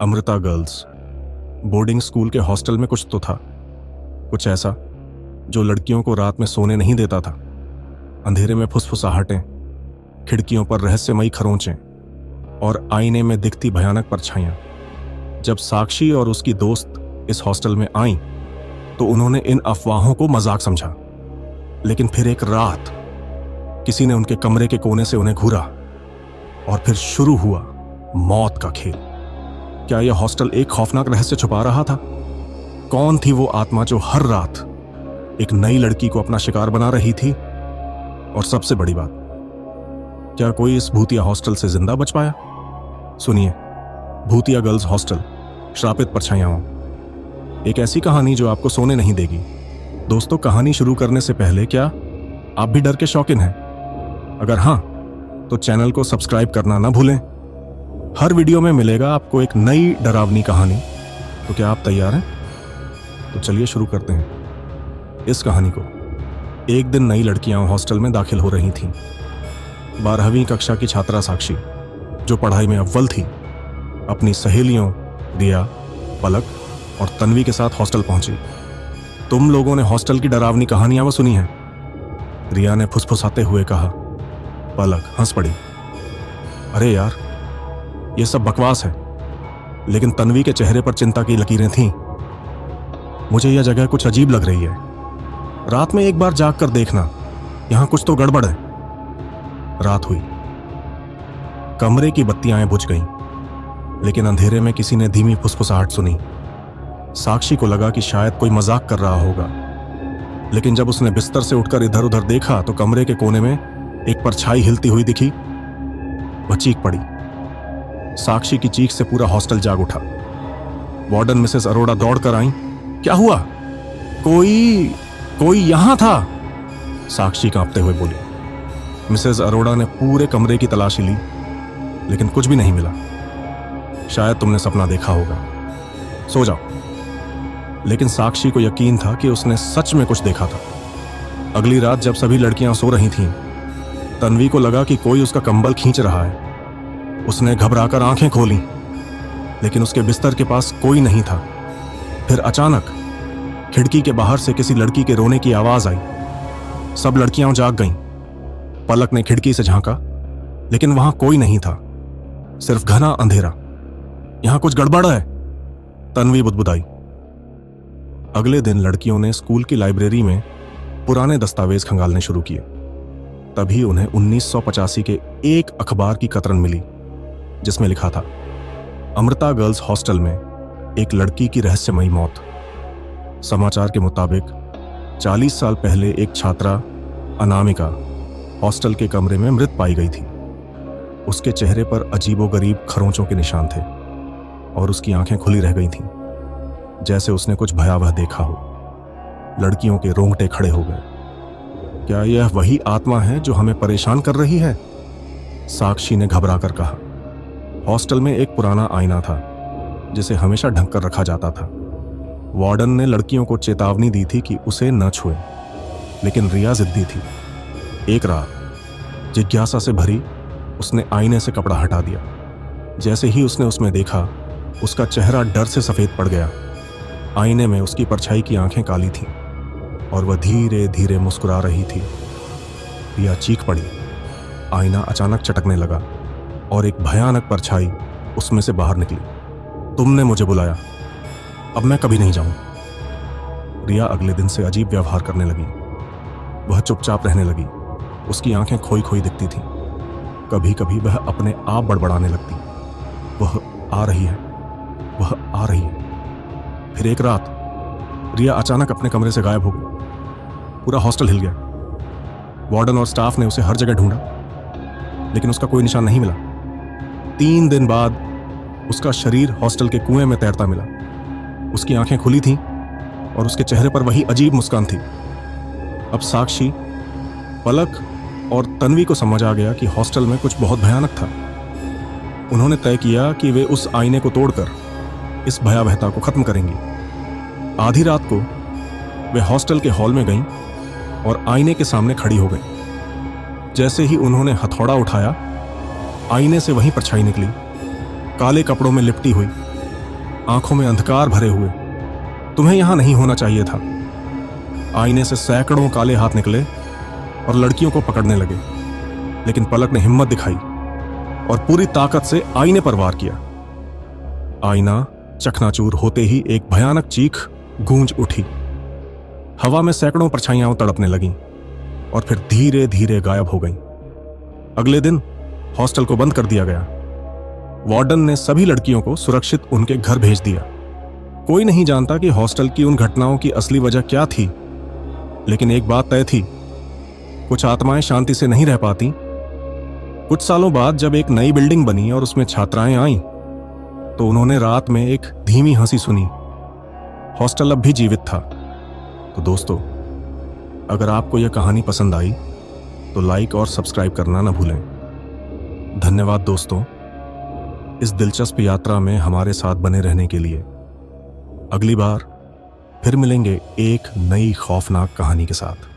Amrita girls boarding school के hostel में कुछ तो था, कुछ ऐसा जो लड़कियों को रात में सोने नहीं देता था। अंधेरे में फुसफुसाहटें, खिड़कियों पर रहस्यमयी खरोंचें और आईने में दिखती भयानक परछाइयां। जब साक्षी और उसकी दोस्त इस हॉस्टल में आईं, तो उन्होंने इन अफवाहों को मजाक समझा। लेकिन फिर एक रात किसी ने उनके कमरे के कोने से उन्हें घूरा और फिर शुरू हुआ मौत का खेल। क्या यह हॉस्टल एक खौफनाक रहस्य छुपा रहा था? कौन थी वो आत्मा जो हर रात एक नई लड़की को अपना शिकार बना रही थी? और सबसे बड़ी बात, क्या कोई इस भूतिया हॉस्टल से जिंदा बच पाया? सुनिए, भूतिया गर्ल्स हॉस्टल, श्रापित परछाइयां। एक ऐसी कहानी जो आपको सोने नहीं देगी। दोस्तों, कहानी शुरू करने से पहले क्या आप भी डर के शौकीन हैं? अगर हां, तो चैनल को सब्सक्राइब करना ना भूलें। हर वीडियो में मिलेगा आपको एक नई डरावनी कहानी। तो क्या आप तैयार हैं? तो चलिए शुरू करते हैं इस कहानी को। एक दिन नई लड़कियां हॉस्टल में दाखिल हो रही थीं। 12वीं कक्षा की छात्रा साक्षी, जो पढ़ाई में अव्वल थी, अपनी सहेलियों रिया, पलक और तन्वी के साथ हॉस्टल पहुंची। तुम लोगों ने हॉस्टल की डरावनी कहानियां वो सुनी हैं? रिया ने फुसफुसाते हुए कहा। पलक हंस पड़ी। अरे यार, ये सब बकवास है। लेकिन तन्वी के चेहरे पर चिंता की लकीरें थीं। मुझे यह जगह कुछ अजीब लग रही है। रात में एक बार जाग कर देखना, यहां कुछ तो गड़बड़ है। रात हुई, कमरे की बत्तियां बुझ गईं, लेकिन अंधेरे में किसी ने धीमी फुसफुसाहट सुनी। साक्षी को लगा कि शायद कोई मजाक कर रहा होगा, लेकिन जब उसने बिस्तर से उठकर इधर उधर देखा तो कमरे के कोने में एक परछाई हिलती हुई दिखी। वह चीख पड़ी। साक्षी की चीख से पूरा हॉस्टल जाग उठा। वार्डन मिसेस अरोड़ा दौड़कर आईं। क्या हुआ? कोई यहां था, साक्षी कांपते हुए बोली। मिसेस अरोड़ा ने पूरे कमरे की तलाशी ली, लेकिन कुछ भी नहीं मिला। शायद तुमने सपना देखा होगा, सो जाओ। लेकिन साक्षी को यकीन था कि उसने सच में कुछ देखा था। अगली रात जब सभी लड़कियां सो रही थीं, तन्वी को लगा कि कोई उसका कंबल खींच रहा है। उसने घबराकर आंखें खोलीं, लेकिन उसके बिस्तर के पास कोई नहीं था। फिर अचानक खिड़की के बाहर से किसी लड़की के रोने की आवाज आई। सब लड़कियां जाग गईं। पलक ने खिड़की से झांका, लेकिन वहां कोई नहीं था, सिर्फ घना अंधेरा। यहां कुछ गड़बड़ है, तन्वी बुदबुदाई। अगले दिन लड़कियों ने स्कूल की लाइब्रेरी में पुराने दस्तावेज खंगालने शुरू किए। तभी उन्हें 1985 के एक अखबार की कतरन मिली, जिसमें लिखा था, अमृता गर्ल्स हॉस्टल में एक लड़की की रहस्यमयी मौत। समाचार के मुताबिक 40 साल पहले एक छात्रा अनामिका हॉस्टल के कमरे में मृत पाई गई थी। उसके चेहरे पर अजीबोगरीब खरोंचों के निशान थे और उसकी आंखें खुली रह गई थीं, जैसे उसने कुछ भयावह देखा हो। लड़कियों के रोंगटे खड़े हो गए। क्या यह वही आत्मा है जो हमें परेशान कर रही है? साक्षी ने घबराकर कहा। हॉस्टल में एक पुराना आईना था, जिसे हमेशा ढक कर रखा जाता था। वार्डन ने लड़कियों को चेतावनी दी थी कि उसे न छुएं, लेकिन रिया जिद्दी थी। एक रात जिज्ञासा से भरी उसने आईने से कपड़ा हटा दिया। जैसे ही उसने उसमें देखा, उसका चेहरा डर से सफेद पड़ गया। आईने में उसकी परछाई की आंखें काली थीं और वह धीरे धीरे मुस्कुरा रही थी। रिया चीख पड़ी। आईना अचानक चटकने लगा और एक भयानक परछाई उसमें से बाहर निकली। तुमने मुझे बुलाया, अब मैं कभी नहीं जाऊं। रिया अगले दिन से अजीब व्यवहार करने लगी। वह चुपचाप रहने लगी। उसकी आंखें खोई खोई दिखती थीं। कभी कभी वह अपने आप बड़बड़ाने लगती। वह आ रही है, वह आ रही है। फिर एक रात रिया अचानक अपने कमरे से गायब हो गई। पूरा हॉस्टल हिल गया। वार्डन और स्टाफ ने उसे हर जगह ढूंढा, लेकिन उसका कोई निशान नहीं मिला। 3 दिन बाद उसका शरीर हॉस्टल के कुएं में तैरता मिला। उसकी आंखें खुली थीं और उसके चेहरे पर वही अजीब मुस्कान थी। अब साक्षी, पलक और तन्वी को समझ आ गया कि हॉस्टल में कुछ बहुत भयानक था। उन्होंने तय किया कि वे उस आईने को तोड़कर इस भयावहता को खत्म करेंगी। आधी रात को वे हॉस्टल के हॉल में गईं और आईने के सामने खड़ी हो गईं। जैसे ही उन्होंने हथौड़ा उठाया, आईने से वही परछाई निकली, काले कपड़ों में लिपटी हुई। आंखों में अंधकार भरे हुए, तुम्हें यहां नहीं होना चाहिए था। आईने से सैकड़ों काले हाथ निकले और लड़कियों को पकड़ने लगे, लेकिन पलक ने हिम्मत दिखाई और पूरी ताकत से आईने पर वार किया। आईना चकनाचूर होते ही एक भयानक चीख गूंज उठी। हवा में सैकड़ों परछाइयां तड़पने लगीं और फिर धीरे धीरे गायब हो गईं। अगले दिन हॉस्टल को बंद कर दिया गया। वार्डन ने सभी लड़कियों को सुरक्षित उनके घर भेज दिया। कोई नहीं जानता कि हॉस्टल की उन घटनाओं की असली वजह क्या थी, लेकिन एक बात तय थी, कुछ आत्माएं शांति से नहीं रह पाती। कुछ सालों बाद जब एक नई बिल्डिंग बनी और उसमें छात्राएं आईं, तो उन्होंने रात में एक धीमी हंसी सुनी। हॉस्टल अब भी जीवित था। तो दोस्तों, अगर आपको यह कहानी पसंद आई तो लाइक और सब्सक्राइब करना ना भूलें। धन्यवाद दोस्तों, इस दिलचस्प यात्रा में हमारे साथ बने रहने के लिए। अगली बार फिर मिलेंगे एक नई खौफनाक कहानी के साथ।